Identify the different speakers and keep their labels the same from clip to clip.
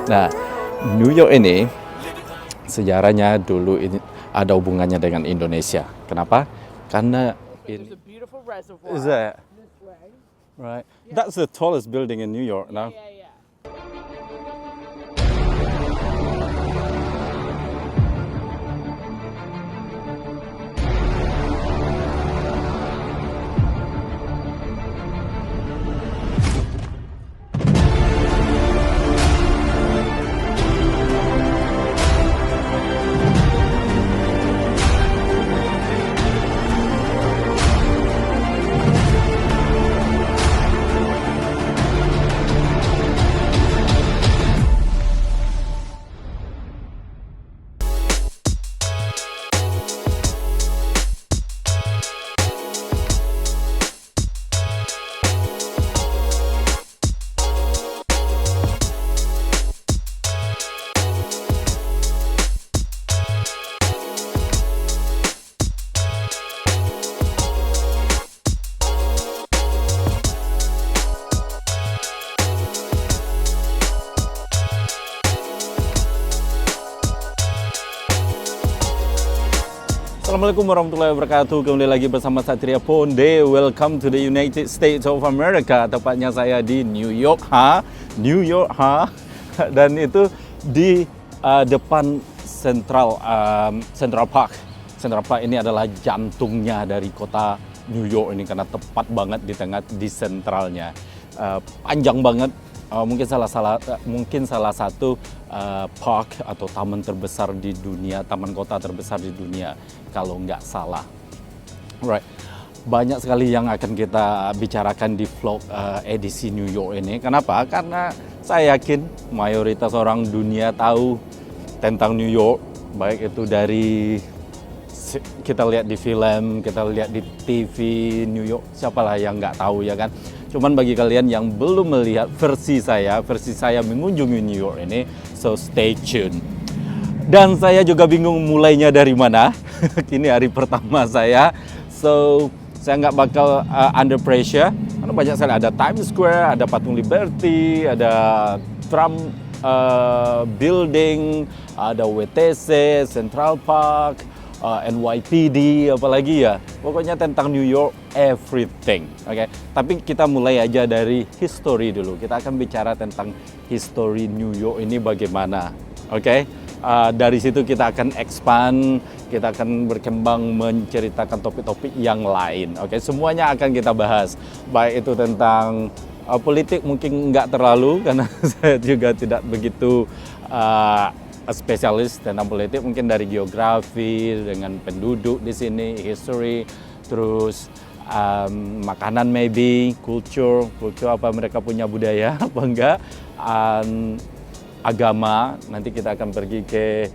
Speaker 1: Nah, New York ini sejarahnya dulu ini ada hubungannya dengan Indonesia. Kenapa? Karena
Speaker 2: There's a beautiful reservoir.
Speaker 1: is that
Speaker 2: This way.
Speaker 1: right? That's the tallest building in New York now.
Speaker 2: Yeah, yeah.
Speaker 1: Assalamualaikum warahmatullahi wabarakatuh. Kembali lagi bersama Satria Ponde. Welcome to the United States of America. Tepatnya saya di New York, New York, dan itu di depan Central Park. Central Park ini adalah jantungnya dari kota New York ini karena tepat banget di tengah di sentralnya. Panjang banget. Mungkin salah satu park atau taman terbesar di dunia, taman kota terbesar di dunia kalau nggak salah. Right. Banyak sekali yang akan kita bicarakan di vlog edisi New York ini. Kenapa? Karena saya yakin mayoritas orang dunia tahu tentang New York, baik itu dari kita lihat di film, kita lihat di TV New York, siapalah yang nggak tahu ya kan. Cuman bagi kalian yang belum melihat versi saya mengunjungi New York ini, so stay tune. Dan saya juga bingung mulainya dari mana. Ini hari pertama saya, so saya nggak bakal under pressure. Karena banyak sekali, ada Times Square, ada Patung Liberty, ada Trump Building, ada WTC, Central Park, NYPD, apalagi ya. Pokoknya tentang New York, everything. Oke. Tapi kita mulai aja dari history dulu. Kita akan bicara tentang history New York ini bagaimana. Oke. Dari situ kita akan expand, kita akan berkembang menceritakan topik-topik yang lain. Oke. Semuanya akan kita bahas. Baik itu tentang politik mungkin nggak terlalu karena saya juga tidak begitu spesialis tentang politik, mungkin dari geografi dengan penduduk di sini, history, terus makanan maybe, culture apa mereka punya budaya apa enggak, agama. Nanti kita akan pergi ke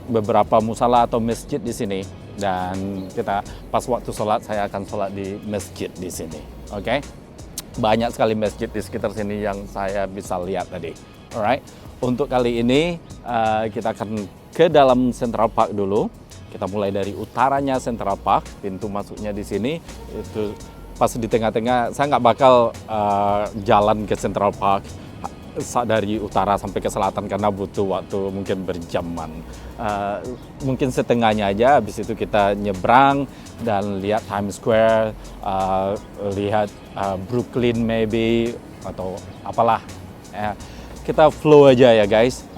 Speaker 1: beberapa musala atau masjid di sini dan kita pas waktu sholat saya akan sholat di masjid di sini. Oke? Banyak sekali masjid di sekitar sini yang saya bisa lihat tadi. Alright. Untuk kali ini kita akan ke dalam Central Park dulu. Kita mulai dari utaranya Central Park, pintu masuknya di sini. Itu pas di tengah-tengah. Saya nggak bakal jalan ke Central Park dari utara sampai ke selatan karena butuh waktu mungkin berjaman. Mungkin setengahnya aja. Habis itu kita nyebrang dan lihat Times Square, lihat Brooklyn maybe atau apalah. Kita flow aja ya guys.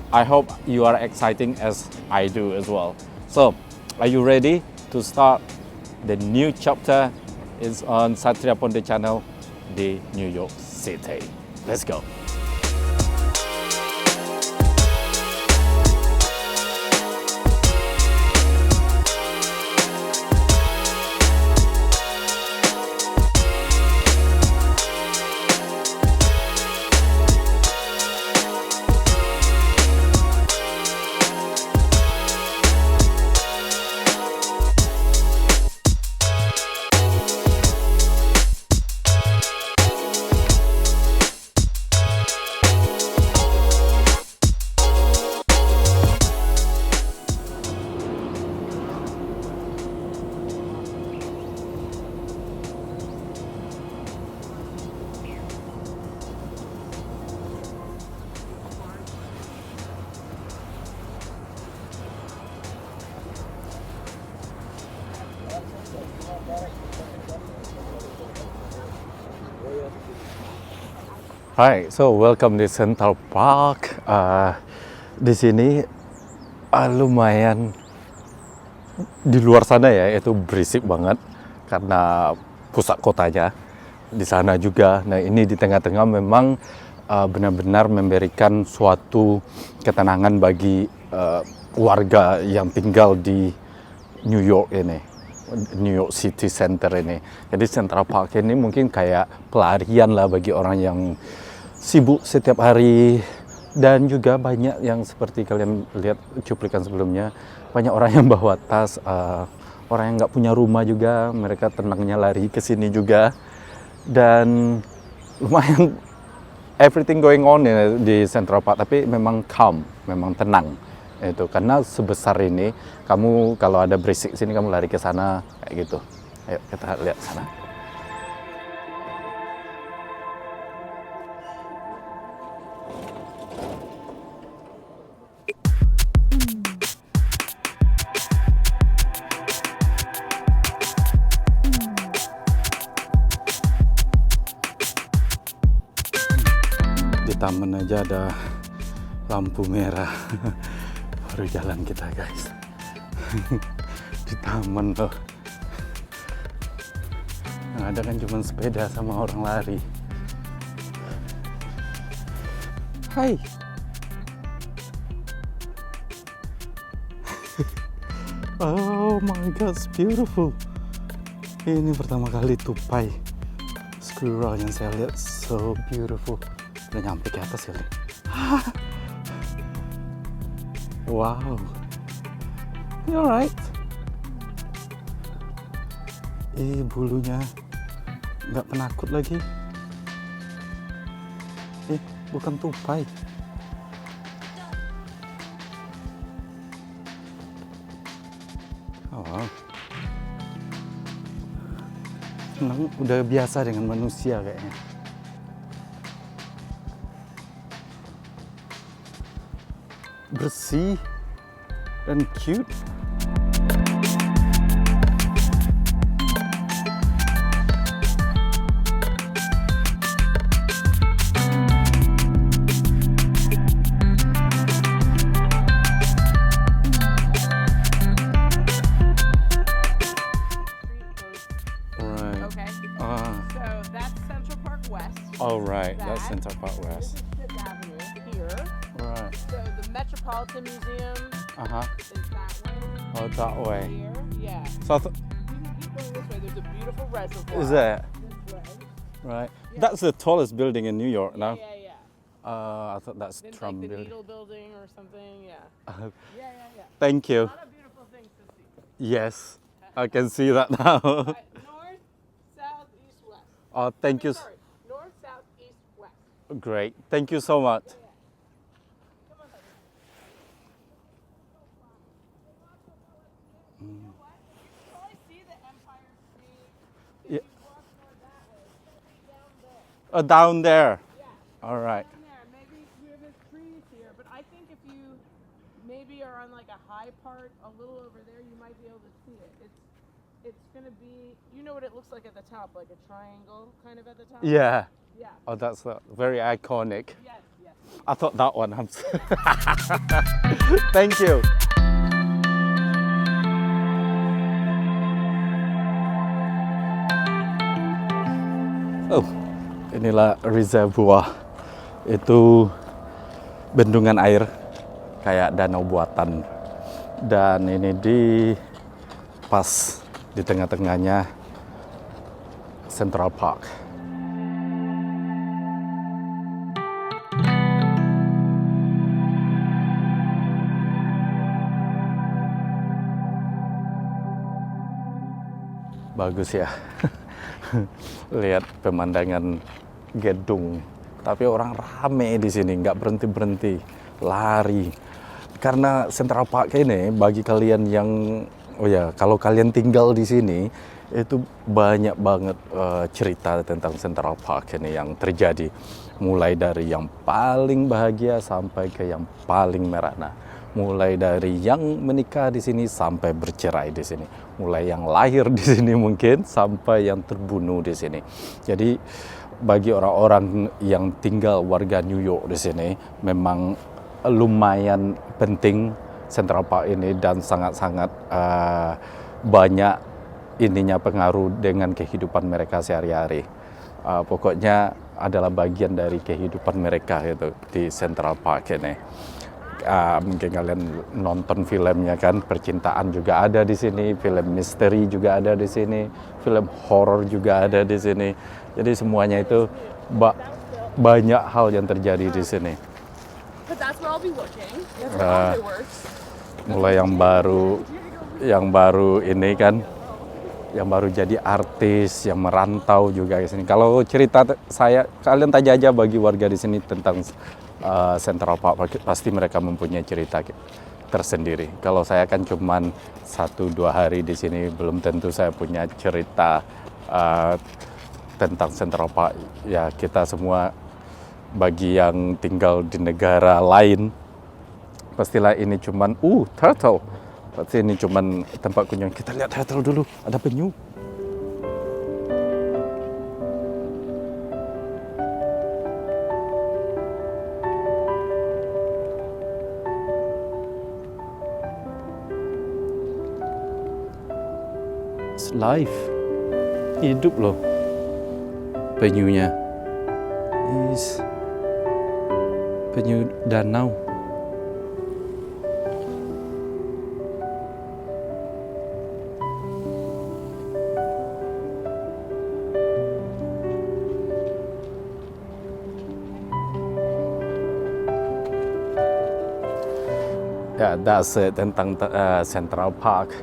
Speaker 1: I hope you are exciting as I do as well. So, are you ready to start the new chapter is on Satria Ponde channel di New York City. Let's go. Hi, so welcome di Central Park. Di sini lumayan di luar sana ya, itu berisik banget karena pusat kotanya di sana juga. Nah, ini di tengah-tengah memang benar-benar memberikan suatu ketenangan bagi warga yang tinggal di New York ini, New York City Center ini. Jadi Central Park ini mungkin kayak pelarian lah bagi orang yang sibuk setiap hari. Dan juga banyak yang seperti kalian lihat cuplikan sebelumnya, banyak orang yang bawa tas, orang yang nggak punya rumah juga, mereka tenangnya lari ke sini juga. Dan lumayan everything going on ya di Central Park, tapi memang calm, memang tenang. Itu karena sebesar ini, kamu kalau ada berisik sini kamu lari ke sana kayak gitu. Ayo kita lihat sana. Di taman aja ada lampu merah. Baru jalan kita guys. Di taman loh. Yang ada kan cuma sepeda sama orang lari. Hai. Oh my god, it's beautiful. Ini pertama kali tupai squirrel yang saya lihat, so beautiful. Udah nyampe ke atas ya. Wow. You alright? Bulunya nggak penakut lagi. Bukan tupai. Oh, wow. Senang, udah biasa dengan manusia kayaknya. Bersih dan cute.
Speaker 2: Okay. So that's Central Park West.
Speaker 1: All right, that's
Speaker 2: That.
Speaker 1: Central Park
Speaker 2: This
Speaker 1: West.
Speaker 2: is Fifth Avenue here.
Speaker 1: Right.
Speaker 2: So the Metropolitan Museum is that way.
Speaker 1: Oh, that way.
Speaker 2: Here. Yeah.
Speaker 1: So
Speaker 2: You can keep going this way. There's a beautiful reservoir.
Speaker 1: is that
Speaker 2: This way.
Speaker 1: right? That's the tallest building in New York now.
Speaker 2: Yeah.
Speaker 1: I thought that's
Speaker 2: Then
Speaker 1: Trump
Speaker 2: like the
Speaker 1: building.
Speaker 2: Needle Building or something. Yeah. Yeah.
Speaker 1: Thank
Speaker 2: A
Speaker 1: you.
Speaker 2: lot of beautiful things to see.
Speaker 1: Yes, I can see that now.
Speaker 2: North, south, east, west.
Speaker 1: Oh, thank you.
Speaker 2: Sorry. North, south, east, west.
Speaker 1: Great. Thank you so much.
Speaker 2: Come on, honey. You know what? You can probably see the Empire State.
Speaker 1: Yeah.
Speaker 2: If you walk more that way, it's gonna be down there.
Speaker 1: Down there.
Speaker 2: Yeah,
Speaker 1: All right.
Speaker 2: down there. Maybe you have trees here, but I think if you maybe are on like a high part, a little over there, you might be able to see it. It's gonna be. You know what it looks like at the top, like a triangle, kind of at the top.
Speaker 1: Yeah.
Speaker 2: Yeah.
Speaker 1: Oh, that's very iconic.
Speaker 2: Yes.
Speaker 1: I thought that one. Thank you. Oh, inilah reservoir. Itu bendungan air kayak danau buatan. Dan ini di pas di tengah-tengahnya Central Park. Bagus ya. Lihat pemandangan gedung. Tapi orang rame di sini, nggak berhenti-berhenti, lari. Karena Central Park ini bagi kalian yang, kalau kalian tinggal di sini, itu banyak banget cerita tentang Central Park ini yang terjadi. Mulai dari yang paling bahagia sampai ke yang paling merana. Mulai dari yang menikah di sini sampai bercerai di sini. Mulai yang lahir di sini mungkin sampai yang terbunuh di sini. Jadi bagi orang-orang yang tinggal warga New York di sini memang lumayan penting Central Park ini dan sangat-sangat banyak ininya pengaruh dengan kehidupan mereka sehari-hari. Pokoknya adalah bagian dari kehidupan mereka itu di Central Park ini. Mungkin kalian nonton filmnya kan, percintaan juga ada di sini, film misteri juga ada di sini, film horor juga ada di sini. Jadi semuanya itu banyak hal yang terjadi di sini. Mulai yang baru ini kan, yang baru jadi artis, yang merantau juga di sini. Kalau cerita kalian tanya aja bagi warga di sini tentang Central Park, pasti mereka mempunyai cerita tersendiri. Kalau saya kan cuman 1-2 hari di sini, belum tentu saya punya cerita tentang Central Park. Ya kita semua bagi yang tinggal di negara lain, pastilah ini cuman turtle. Pasti ini cuman tempat kunjungan. Kita lihat turtle dulu, ada penyu. It's live. Hidup loh penyunya. Is penyu danau. Ya, that's it tentang Central Park.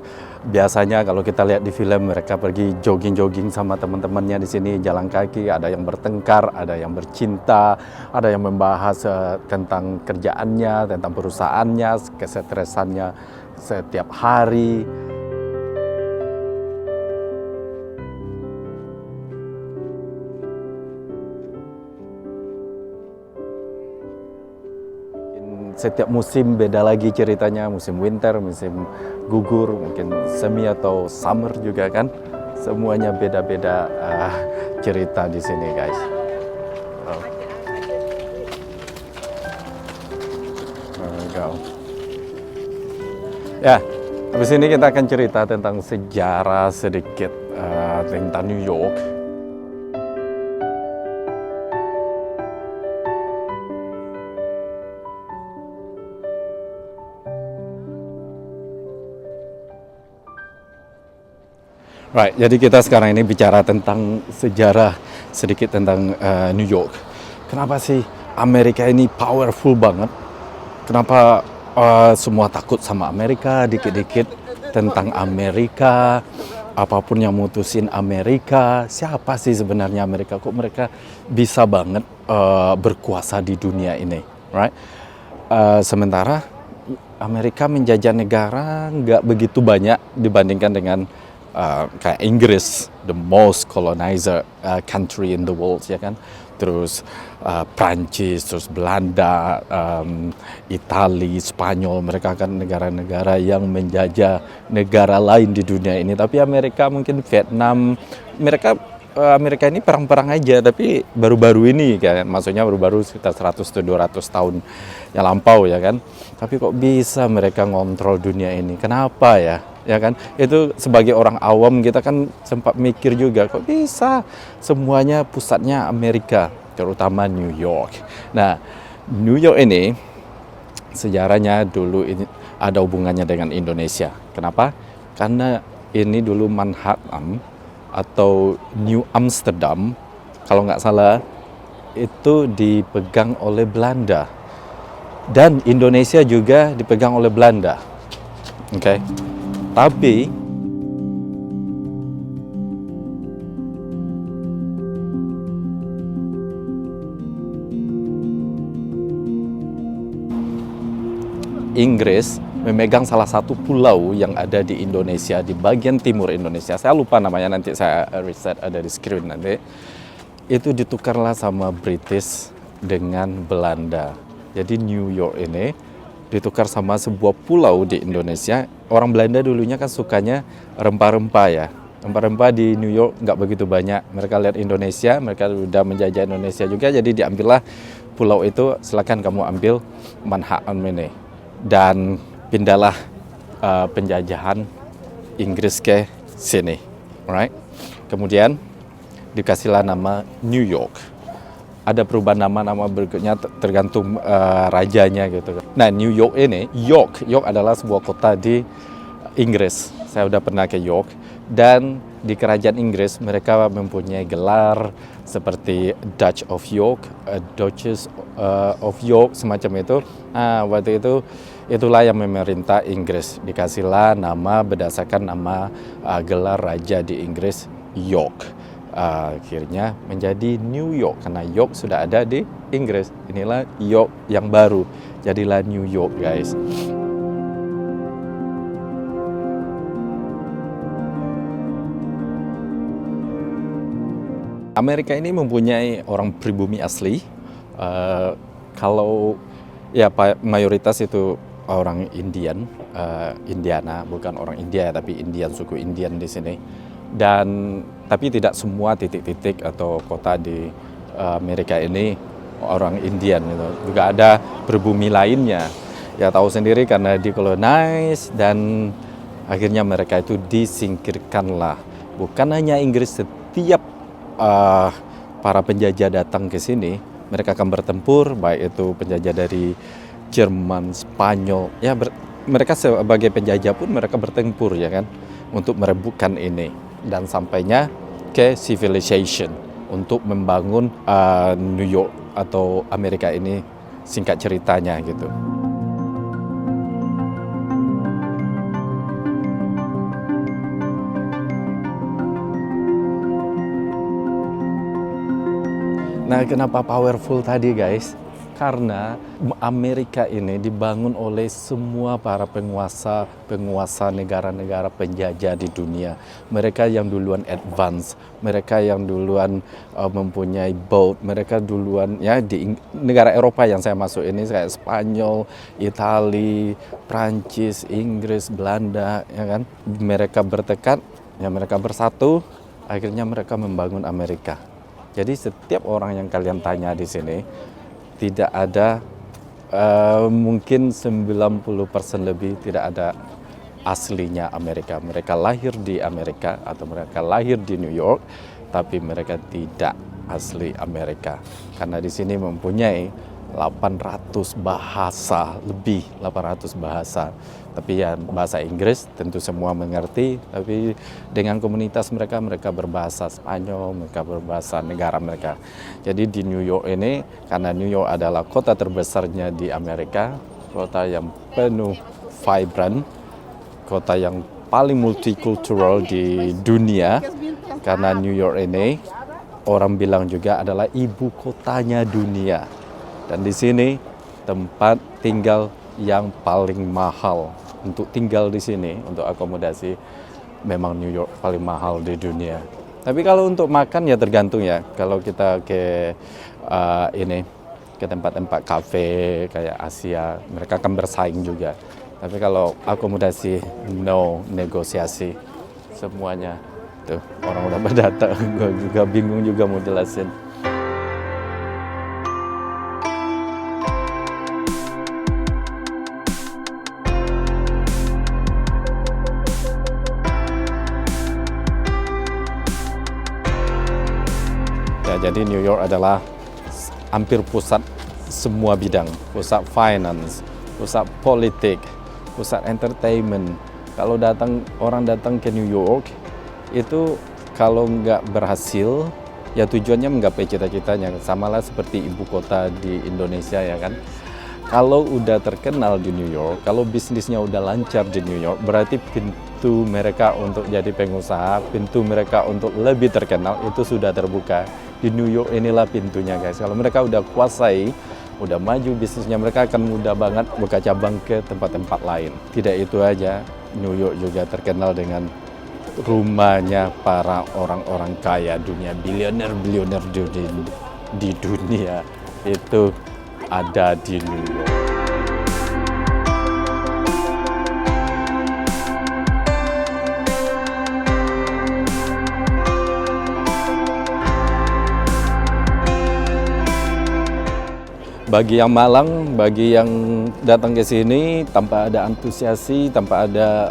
Speaker 1: Biasanya kalau kita lihat di film, mereka pergi jogging-jogging sama teman-temannya di sini, jalan kaki. Ada yang bertengkar, ada yang bercinta, ada yang membahas tentang kerjaannya, tentang perusahaannya, kesetresannya setiap hari. Setiap musim beda lagi ceritanya, musim winter, musim gugur, mungkin semi atau summer juga kan. Semuanya beda-beda cerita di sini guys. There we go. Ya, habis ini kita akan cerita tentang sejarah sedikit tentang New York. Right, jadi kita sekarang ini bicara tentang sejarah sedikit tentang New York. Kenapa sih Amerika ini powerful banget? Kenapa semua takut sama Amerika, dikit-dikit tentang Amerika, apapun yang mutusin Amerika, siapa sih sebenarnya Amerika? Kok mereka bisa banget berkuasa di dunia ini, right? Sementara Amerika menjajah negara nggak begitu banyak dibandingkan dengan kayak Inggris, the most colonizer country in the world, ya kan. Terus Prancis, terus Belanda, Itali, Spanyol, mereka kan negara-negara yang menjajah negara lain di dunia ini. Tapi Amerika mungkin Vietnam, Amerika ini perang-perang aja, tapi baru-baru ini kan, maksudnya baru-baru sekitar 100-200 tahun yang lampau ya kan. Tapi kok bisa mereka ngontrol dunia ini? Kenapa ya? Ya kan, itu sebagai orang awam kita kan sempat mikir juga, kok bisa semuanya pusatnya Amerika, terutama New York. Nah, New York ini sejarahnya dulu ini ada hubungannya dengan Indonesia. Kenapa? Karena ini dulu Manhattan atau New Amsterdam, kalau nggak salah, itu dipegang oleh Belanda. Dan Indonesia juga dipegang oleh Belanda. Oke. Tapi Inggris memegang salah satu pulau yang ada di Indonesia, di bagian timur Indonesia. Saya lupa namanya, nanti saya riset, ada di screen nanti. Itu ditukarlah sama British dengan Belanda. Jadi New York ini ditukar sama sebuah pulau di Indonesia. Orang Belanda dulunya kan sukanya rempah-rempah ya, Rempah-rempah di New York nggak begitu banyak. Mereka lihat Indonesia, mereka udah menjajah Indonesia juga, jadi diambillah pulau itu. Silakan kamu ambil Manhattan ini. Dan pindahlah penjajahan Inggris ke sini. Alright. Kemudian dikasihlah nama New York. Ada perubahan nama-nama berikutnya tergantung rajanya gitu. Nah, New York ini, York adalah sebuah kota di Inggris. Saya udah pernah ke York, dan di kerajaan Inggris mereka mempunyai gelar seperti Duchess of York, Duchess of York, semacam itu. Nah, waktu itu itulah yang memerintah Inggris. Dikasihlah nama berdasarkan nama gelar raja di Inggris, York. Akhirnya menjadi New York karena York sudah ada di Inggris. Inilah York yang baru, jadilah New York, guys. Amerika ini mempunyai orang pribumi asli. Kalau ya mayoritas itu orang Indian, Indiana, bukan orang India tapi Indian, suku Indian di sini. Dan tapi tidak semua titik-titik atau kota di Amerika ini orang Indian gitu. Juga ada pribumi lainnya. Ya tahu sendiri karena dikolonize dan akhirnya mereka itu disingkirkanlah. Bukan hanya Inggris, setiap para penjajah datang ke sini, mereka akan bertempur, baik itu penjajah dari Jerman, Spanyol, ya mereka sebagai penjajah pun mereka bertempur ya kan, untuk merebutkan ini dan sampainya ke civilization untuk membangun New York atau Amerika ini, singkat ceritanya gitu. Nah, kenapa powerful tadi, guys? Karena Amerika ini dibangun oleh semua para penguasa negara-negara penjajah di dunia. Mereka yang duluan advance, mereka yang duluan mempunyai boat, mereka duluan ya di negara Eropa yang saya masuk ini kayak Spanyol, Itali, Prancis, Inggris, Belanda, ya kan? Mereka bertekad, ya mereka bersatu, akhirnya mereka membangun Amerika. Jadi setiap orang yang kalian tanya di sini, tidak ada mungkin 90% lebih tidak ada aslinya Amerika. Mereka lahir di Amerika atau mereka lahir di New York, tapi mereka tidak asli Amerika. Karena di sini mempunyai 800 bahasa, lebih 800 bahasa. Tapi ya bahasa Inggris tentu semua mengerti, tapi dengan komunitas mereka berbahasa Spanyol, mereka berbahasa negara mereka. Jadi di New York ini, karena New York adalah kota terbesarnya di Amerika, kota yang penuh vibrant, kota yang paling multikultural di dunia, karena New York ini orang bilang juga adalah ibu kotanya dunia. Dan di sini tempat tinggal yang paling mahal. Untuk tinggal di sini, untuk akomodasi, memang New York paling mahal di dunia. Tapi kalau untuk makan ya tergantung ya. Kalau kita ke ke tempat-tempat kafe kayak Asia, mereka akan bersaing juga. Tapi kalau akomodasi, no negosiasi semuanya. Tuh orang udah berdatang, gue juga bingung juga mau jelasin. Jadi New York adalah hampir pusat semua bidang, pusat finance, pusat politik, pusat entertainment. Kalau orang datang ke New York, itu kalau nggak berhasil, ya tujuannya menggapai cita-citanya. Samalah seperti ibu kota di Indonesia ya kan. Kalau udah terkenal di New York, kalau bisnisnya udah lancar di New York, berarti pintu mereka untuk jadi pengusaha, pintu mereka untuk lebih terkenal itu sudah terbuka. Di New York inilah pintunya, guys. Kalau mereka udah kuasai, udah maju bisnisnya, mereka akan mudah banget buka cabang ke tempat-tempat lain. Tidak itu aja, New York juga terkenal dengan rumahnya para orang-orang kaya dunia, bilioner di dunia itu ada di New York. Bagi yang malang, bagi yang datang ke sini tanpa ada antusiasi, tanpa ada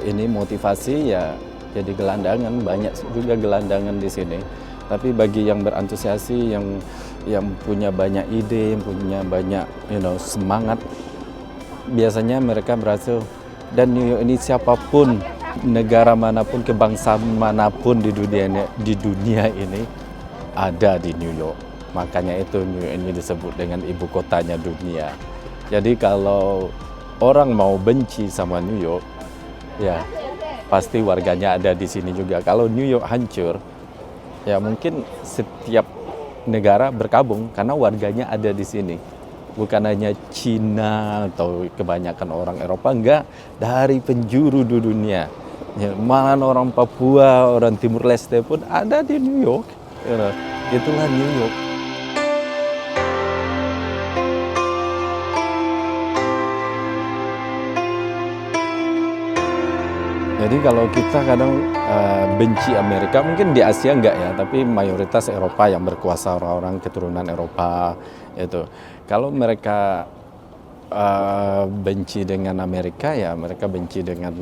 Speaker 1: ini motivasi, ya jadi gelandangan. Banyak juga gelandangan di sini. Tapi bagi yang berantusiasi, yang punya banyak ide, yang punya banyak semangat, biasanya mereka berhasil. Dan New York ini siapapun, negara manapun, kebangsaan manapun di dunia ini ada di New York. Makanya itu New York ini disebut dengan ibu kotanya dunia. Jadi kalau orang mau benci sama New York, ya pasti warganya ada di sini juga. Kalau New York hancur, ya mungkin setiap negara berkabung karena warganya ada di sini. Bukan hanya Cina atau kebanyakan orang Eropa, enggak, dari penjuru dunia. Ya, malah orang Papua, orang Timur Leste pun ada di New York. Itulah New York. Jadi kalau kita kadang benci Amerika, mungkin di Asia enggak ya, tapi mayoritas Eropa yang berkuasa, orang-orang keturunan Eropa itu. Kalau mereka benci dengan Amerika, ya mereka benci dengan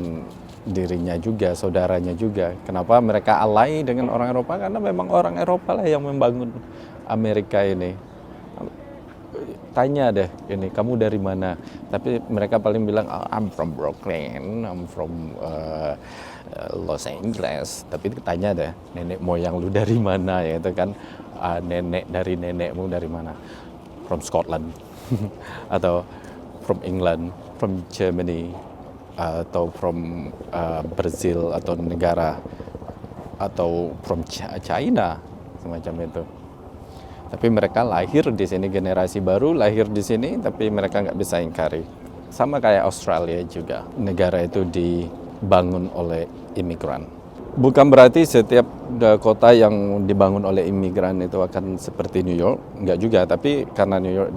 Speaker 1: dirinya juga, saudaranya juga. Kenapa mereka alay dengan orang Eropa? Karena memang orang Eropa lah yang membangun Amerika ini. Tanya deh, ini kamu dari mana? Tapi mereka paling bilang, I'm from Brooklyn, I'm from Los Angeles. Tapi tanya deh, nenek moyang lu dari mana ya itu kan? Nenek dari nenekmu dari mana? From Scotland, atau from England, from Germany, atau from Brazil atau negara, atau from China, semacam itu. Tapi mereka lahir di sini, generasi baru lahir di sini, tapi mereka nggak bisa ingkari. Sama kayak Australia juga, negara itu dibangun oleh imigran. Bukan berarti setiap kota yang dibangun oleh imigran itu akan seperti New York, nggak juga. Tapi karena New York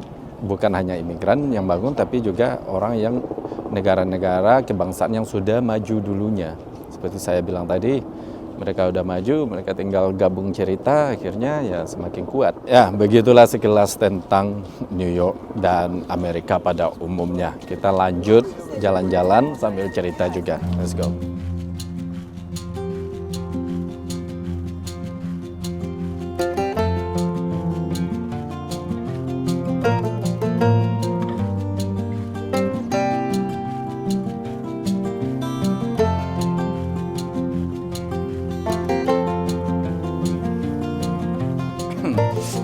Speaker 1: bukan hanya imigran yang bangun, tapi juga orang yang negara-negara kebangsaan yang sudah maju dulunya. Seperti saya bilang tadi, mereka udah maju, mereka tinggal gabung cerita, akhirnya ya semakin kuat. Ya, begitulah sekilas tentang New York dan Amerika pada umumnya. Kita lanjut jalan-jalan sambil cerita juga. Let's go.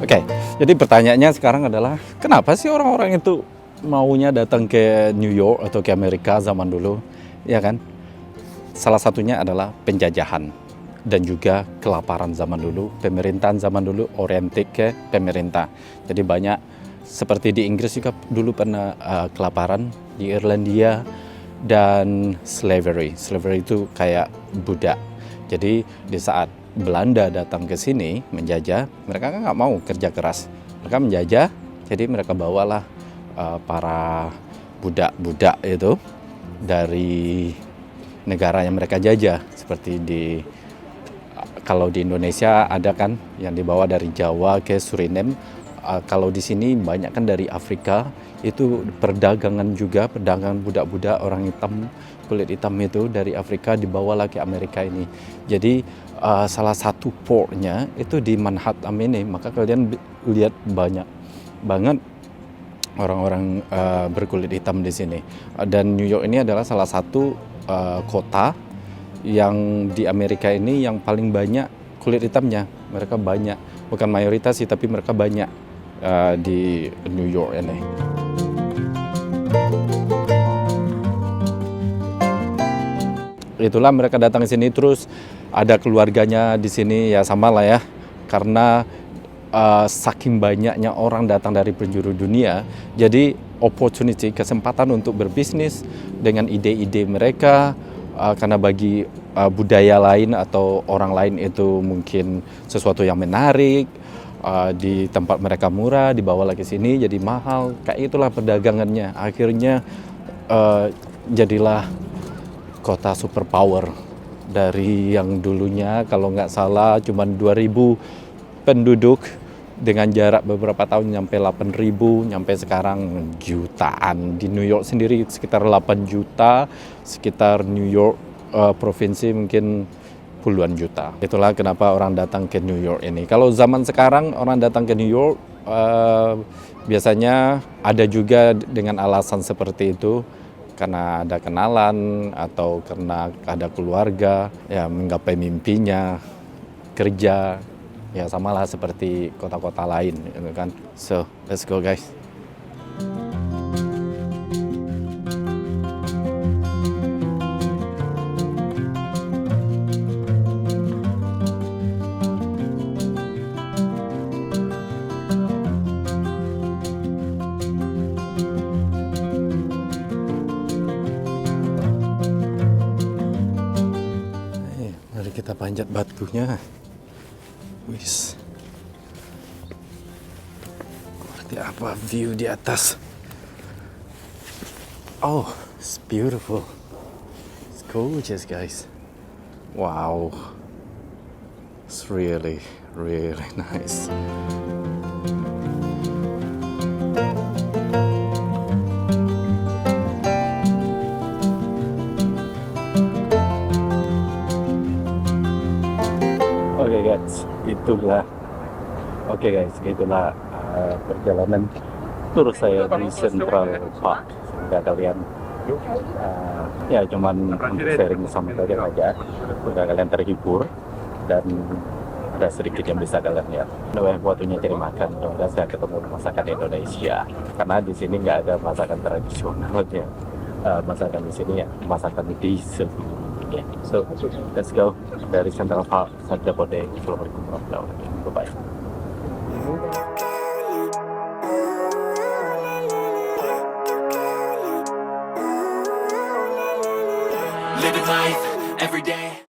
Speaker 1: Oke, jadi pertanyaannya sekarang adalah kenapa sih orang-orang itu maunya datang ke New York atau ke Amerika zaman dulu, ya kan? Salah satunya adalah penjajahan dan juga kelaparan zaman dulu. Pemerintahan zaman dulu oriented ke pemerintah. Jadi banyak seperti di Inggris juga dulu pernah kelaparan, di Irlandia, dan slavery. Slavery itu kayak budak. Jadi di saat Belanda datang ke sini menjajah, mereka kan nggak mau kerja keras. Mereka menjajah, jadi mereka bawalah para budak-budak itu dari negara yang mereka jajah. Seperti kalau di Indonesia ada kan yang dibawa dari Jawa ke Suriname. Kalau di sini banyak kan dari Afrika, itu perdagangan juga, perdagangan budak-budak orang hitam, kulit hitam itu dari Afrika dibawalah ke Amerika ini. Jadi salah satu portnya itu di Manhattan ini, maka kalian lihat banyak banget orang-orang berkulit hitam di sini. Dan New York ini adalah salah satu kota yang di Amerika ini yang paling banyak kulit hitamnya. Mereka banyak, bukan mayoritas sih, tapi mereka banyak di New York ini. Itulah mereka datang ke sini, terus ada keluarganya di sini, ya sama lah ya, karena saking banyaknya orang datang dari penjuru dunia, jadi opportunity, kesempatan untuk berbisnis dengan ide-ide mereka, karena bagi budaya lain atau orang lain itu mungkin sesuatu yang menarik, di tempat mereka murah, dibawa lagi sini jadi mahal, kayak itulah perdagangannya. Akhirnya jadilah kota superpower dari yang dulunya kalau nggak salah cuma 2.000 penduduk, dengan jarak beberapa tahun nyampe 8.000, nyampe sekarang jutaan. Di New York sendiri sekitar 8 juta, sekitar New York provinsi mungkin puluhan juta. Itulah kenapa orang datang ke New York ini. Kalau zaman sekarang orang datang ke New York biasanya ada juga dengan alasan seperti itu, karena ada kenalan atau karena ada keluarga, ya menggapai mimpinya, kerja. Ya samalah seperti kota-kota lain gitu kan. So, let's go guys. Mari kita panjat batunya. Wis. Seperti apa view di atas? Oh, it's beautiful. It's gorgeous, guys. Wow. It's really, really nice. Oke guys, itulah perjalanan tur saya di Central Park. Semoga kalian ya cuman untuk sharing sama kalian aja, semoga kalian terhibur dan ada sedikit yang bisa kalian lihat. Waktunya cari makan, semoga saya ketemu masakan Indonesia. Karena di sini nggak ada masakan tradisionalnya. Masakan di sini ya masakan diesel. Okay, so let's go dari Central Park, Satria Bode. Assalamualaikum warahmatullahi wabarakatuh. Bye-bye.
Speaker 3: Living life every day.